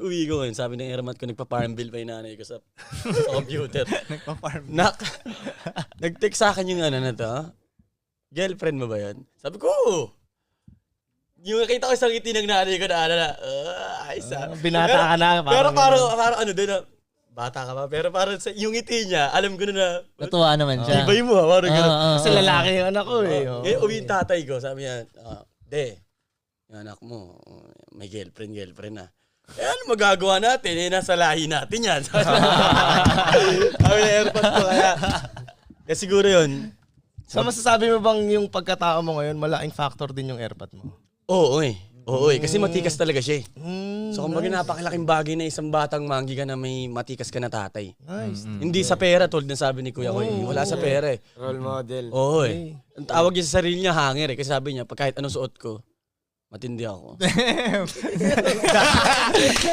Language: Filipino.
pag-uwi ko ngayon, sabi ng airmat ko, nagpa-farm bill pa yung nanay ko sa computer. Nagpa-farm. Nag-text sa akin yung ano na to, girlfriend mo ba yan? Sabi ko, oo. Yung nakita ko isang ngiti ng nanay ko na ayos Binata ka na. Pero parang ano din na, bata ka pa, pero parang sa, yung ngiti niya, alam ko na Natuwa naman siya. ibay mo parang gano'n. Kasi lalaki yung anak ko eh. Ngayon, uwi yung tatay ko, sabi niya, yung anak mo, may girlfriend na. Ano magagawa natin? Nasa lahi natin yan. Sabi na airpot ko kaya. Kaya siguro yun. So masasabi mo bang yung pagkatao mo ngayon, malaking factor din yung airpot mo? Oo kasi matikas talaga siya eh. So kumbaga napakalaking bagay na isang batang manggi ka na may matikas ka na tatay. Nice. Hindi sa pera, tulad ng sabi ni Kuya ko eh. Wala sa pera eh. Role model. Oo eh. Ang tawag niya sa sarili niya, hanger eh. Kasi sabi niya, pag kahit anong suot ko, matindi ako.